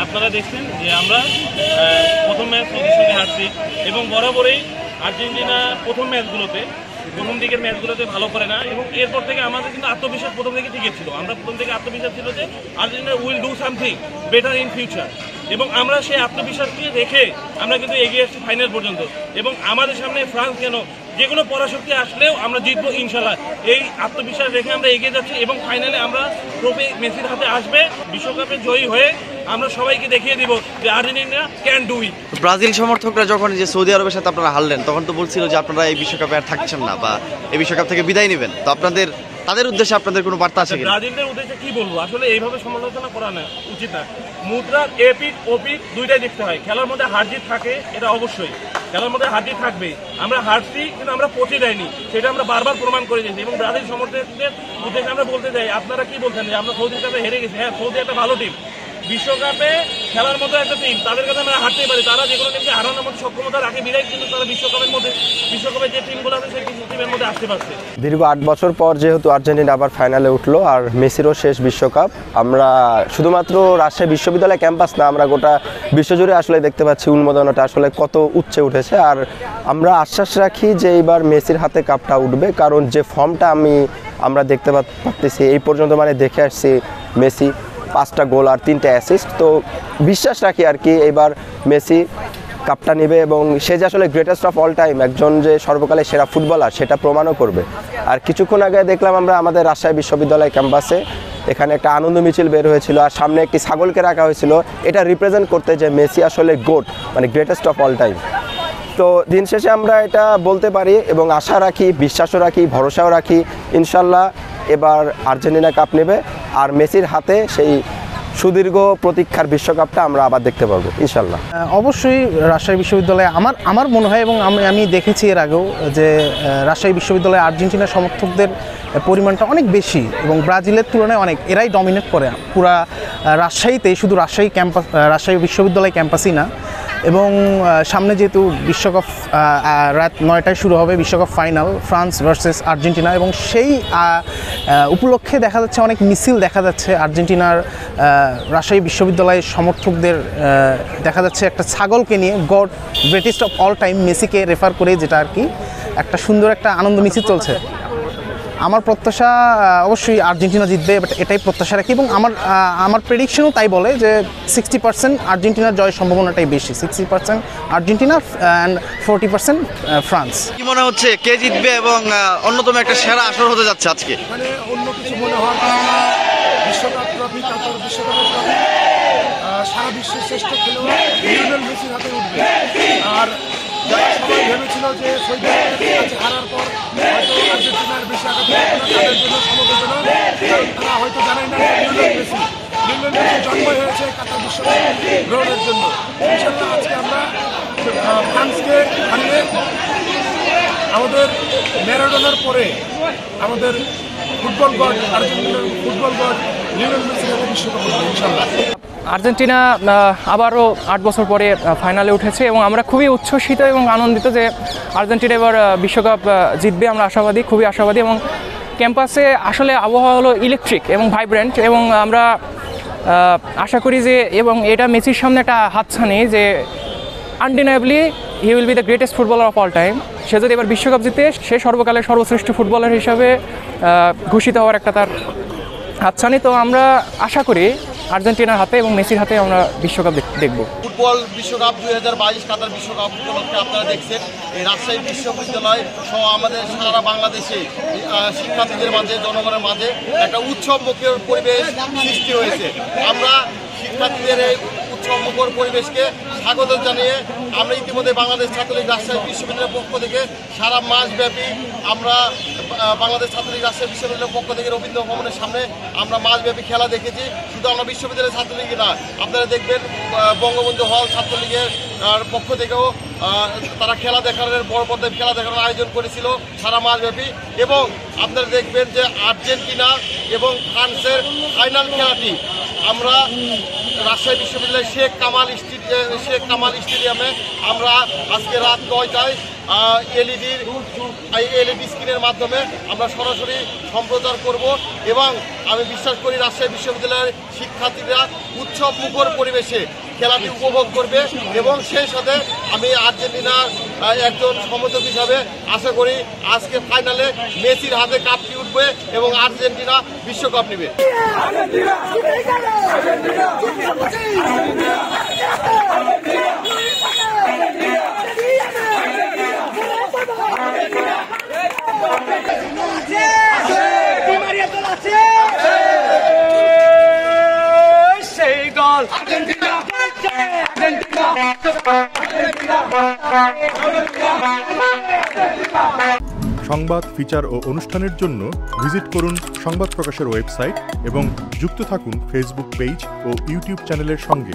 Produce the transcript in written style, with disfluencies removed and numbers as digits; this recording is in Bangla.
আপনারা দেখছেন যে আমরা প্রথম ম্যাচ সৌদির সঙ্গে হারছি এবং বরাবরই আর্জেন্টিনা প্রথম দিকের ম্যাচগুলোতে ভালো করে না এবং এরপর থেকে আমাদের কিন্তু আত্মবিশ্বাস প্রথম থেকে ঠিকই ছিল। আমরা প্রথম থেকে আত্মবিশ্বাস ছিল যে Argentina will do something better in future এবং আমরা সেই আত্মবিশ্বাসকে রেখে আমরা কিন্তু এগিয়ে আসছি ফাইনাল পর্যন্ত এবং আমাদের সামনে ফ্রান্স কেন যে কোনো পরাশক্তি আসলেও আমরা জিতবো ইনশাল্লাহ। এই আত্মবিশ্বাস রেখে আমরা এগিয়ে যাচ্ছি এবং ফাইনালে আমরা ট্রফি মেসির হাতে আসবে। বিশ্বকাপে জয়ী হয়ে আমরা সবাইকে দেখিয়ে দিব যে Argentina can do it. Brazil সমর্থকরা যখন যে সৌদি আরবের সাথে আপনারা হারলেন তখন তো বলছিল যে আপনারা এই বিশ্বকাপে আর থাকছেন না বা এই বিশ্বকাপ থেকে বিদায় নেবেন, তো তাদের উদ্দেশ্যে আপনাদের কোনো বার্তা আছে? ব্রাজিলদের উদ্দেশ্যে কি বলবো, আসলে এইভাবে সমালোচনা করা না উচিত না। মুদ্রার এপিক ওপিক দুইটাই দেখতে হয়। খেলার মধ্যে হারজিত থাকে, এটা অবশ্যই খেলার মধ্যে হারজিত থাকবে। আমরা হারছি কিন্তু আমরা পচে যাইনি, সেটা আমরা বারবার প্রমাণ করে দিয়েছি এবং ব্রাজিল সমর্থকদের উদ্দেশ্যে আমরা বলতে চাই আপনারা কি বলছেন যে আমরা সৌদির কাছে হেরে গেছি। হ্যাঁ, সৌদি একটা ভালো টিম, বিশ্বকাপে খেলার মতো একটা টিম, তাদের কাছে আমরা হারতেই পারি। তারা যে কোনো টিমকে হারানোর মতো সক্ষমতা রাখে বিরাট, কিন্তু তারা বিশ্বকাপে যে টিমগুলো আছে সেই টিমের মধ্যে আসতে পারছে। দীর্ঘ 8 বছর পর যেহেতু আর্জেন্টিনা আবার ফাইনালে উঠলো আর মেসিরও শেষ বিশ্বকাপ, আমরা শুধুমাত্র রাজশাহী বিশ্ববিদ্যালয় ক্যাম্পাস না, আমরা গোটা বিশ্বজুড়ে আসলে দেখতে পাচ্ছি উন্মাদনাটা আসলে কত উচ্চে উঠেছে। আর আমরা আশ্বাস রাখি যে এইবার মেসির হাতে কাপটা উঠবে, কারণ যে ফর্মটা আমরা দেখতে পাচ্ছি এই পর্যন্ত, মানে দেখে আসছি মেসি 5টা গোল আর 3টা অ্যাসিস্ট, তো বিশ্বাস রাখি আর কি এবার মেসি কাপটা নেবে এবং সে যে আসলে গ্রেটেস্ট অফ অল টাইম, একজন যে সর্বকালের সেরা ফুটবলার সেটা প্রমাণও করবে। আর কিছুক্ষণ আগে দেখলাম আমরা আমাদের রাজশাহী বিশ্ববিদ্যালয় ক্যাম্পাসে এখানে একটা আনন্দ মিছিল বের হয়েছিল আর সামনে একটি ছাগলকে রাখা হয়েছিল, এটা রিপ্রেজেন্ট করতে যে মেসি আসলে গোট, মানে গ্রেটেস্ট অফ অল টাইম। তো দিন শেষে আমরা এটা বলতে পারি এবং আশা রাখি, বিশ্বাসও রাখি, ভরসাও রাখি ইনশাল্লাহ এবার আর্জেন্টিনা কাপ নেবে আর মেসির হাতে সেই সুদীর্ঘ প্রতীক্ষার বিশ্বকাপটা আমরা আবার দেখতে পারবো ইনশাল্লাহ। অবশ্যই রাজশাহী বিশ্ববিদ্যালয়ে আমার মনে হয় এবং আমি দেখেছি এর আগেও যে রাজশাহী বিশ্ববিদ্যালয়ে আর্জেন্টিনা সমর্থকদের পরিমাণটা অনেক বেশি এবং ব্রাজিলের তুলনায় অনেক, এরাই ডমিনেট করে পুরা রাজশাহীতে, শুধু রাজশাহী বিশ্ববিদ্যালয় ক্যাম্পাসই না। এবং সামনে যেহেতু বিশ্বকাপ রাত 9টায় শুরু হবে, বিশ্বকাপ ফাইনাল ফ্রান্স ভার্সেস আর্জেন্টিনা, এবং সেই উপলক্ষে দেখা যাচ্ছে অনেক মিছিল দেখা যাচ্ছে আর্জেন্টিনার রাজশাহী বিশ্ববিদ্যালয়ের সমর্থকদের, দেখা যাচ্ছে একটা ছাগলকে নিয়ে god greatest of all time মেসিকে রেফার করে, যেটা আর কি একটা সুন্দর একটা আনন্দ মিছিল চলছে। আমার প্রত্যাশা অবশ্যই আর্জেন্টিনা জিতবে, বাট এটাই প্রত্যাশা রাখি এবং আমার প্রেডিকশনও তাই বলে যে 60% আর্জেন্টিনার জয়ের সম্ভাবনাটাই বেশি, 60% আর্জেন্টিনা অ্যান্ড 40% ফ্রান্স। কি মনে হচ্ছে কে জিতবে এবং অন্যতম একটা সেরা আসর হতে যাচ্ছে আজকে? মানে অন্য কিছু মনে হয় বিশ্বকাপ ট্রফি, তারপর বিশ্বকাপের ট্রফি সারা বিশ্বের শ্রেষ্ঠ খেলোয়াড় লিওনেল মেসির হাতে উঠবে। আর যারা সবাই ভেবেছিল যে সৌদি আরবের কাছে হারার পর হয়তো আর্জেন্টিনার বেশি আঘাত হবে না, তাদের জন্য সমবেদনা, কারণ তারা হয়তো জানেন না যে লিওনেল মেসি জন্ম হয়েছে কাতার বিশ্বকাপ গ্রহণের জন্য। ইনশাআল্লাহ আজকে আমরা ফ্রান্সকে হারিয়ে আমাদের ম্যারাডোনার পরে আমাদের ফুটবল গড, আর্জেন্টিনার ফুটবল গড লিওনেল মেসির হাতে বিশ্বকাপ হবে ইনশাআল্লাহ। আর্জেন্টিনা আবারও 8 বছর পরে ফাইনালে উঠেছে এবং আমরা খুবই উচ্ছ্বসিত এবং আনন্দিত যে আর্জেন্টিনা এবার বিশ্বকাপ জিতবে। আমরা আশাবাদী, খুবই আশাবাদী, এবং ক্যাম্পাসে আসলে আবহাওয়া হলো ইলেকট্রিক এবং ভাইব্রেন্ট, এবং আমরা আশা করি যে, এবং এটা মেসির সামনে একটা হাতছানি যে undeniably he will be the greatest footballer of all time. সে যদি এবার বিশ্বকাপ জিতে সে সর্বকালের সর্বশ্রেষ্ঠ ফুটবলার হিসাবে ঘোষিত হওয়ার একটা তার হাতছানি। তো আমরা আশা করি আর্জেন্টিনার হাতে এবং মেসির হাতে আমরা বিশ্বকাপ দেখব। ফুটবল বিশ্বকাপ 2022 কাতার বিশ্বকাপ উপলক্ষে আপনারা দেখছেন এই রাজশাহী বিশ্ববিদ্যালয় সহ আমাদের সারা বাংলাদেশে শিক্ষার্থীদের মাঝে, জনগণের মাঝে একটা উৎসবমুখী পরিবেশ সৃষ্টি হয়েছে। আমরা শিক্ষার্থীদের এই উৎসবমুখর পরিবেশকে স্বাগত জানিয়ে আমরা ইতিমধ্যে বাংলাদেশ ছাত্রলীগ রাজশাহী বিশ্ববিদ্যালয়ের পক্ষ থেকে সারা মাসব্যাপী আমরা বাংলাদেশ ছাত্রলীগ রাজশাহী বিশ্ববিদ্যালয়ের পক্ষ থেকে রবীন্দ্র ভবনের সামনে আমরা মাসব্যাপী খেলা দেখেছি। শুধু আমরা বিশ্ববিদ্যালয়ের ছাত্রলীগ না, আপনারা দেখবেন বঙ্গবন্ধু হল ছাত্রলীগের পক্ষ থেকেও তারা খেলা দেখানোর বড় পর্দায় খেলা দেখানোর আয়োজন করেছিল সারা মাসব্যাপী। এবং আপনারা দেখবেন যে আর্জেন্টিনা এবং ফ্রান্সের ফাইনাল খেলাটি আমরা রাজশাহী বিশ্ববিদ্যালয়ের শেখ কামাল স্টেডিয়ামে আমরা আজকে রাত 9টায় এলইডি স্ক্রিনের মাধ্যমে আমরা সরাসরি সম্প্রচার করব। এবং আমি বিশ্বাস করি রাজশাহী বিশ্ববিদ্যালয়ের শিক্ষার্থীরা উৎসব মুখর পরিবেশে খেলাটি উপভোগ করবে। এবং সেই সাথে আমি আর্জেন্টিনার একজন সমর্থক হিসাবে আশা করি আজকে ফাইনালে মেসির হাতে কাপটি উঠবে এবং আর্জেন্টিনা বিশ্বকাপ নেবে। সংবাদ, ফিচার ও অনুষ্ঠানের জন্য ভিজিট করুন সংবাদ প্রকাশের ওয়েবসাইট এবং যুক্ত থাকুন ফেসবুক পেজ ও ইউটিউব চ্যানেলের সঙ্গে।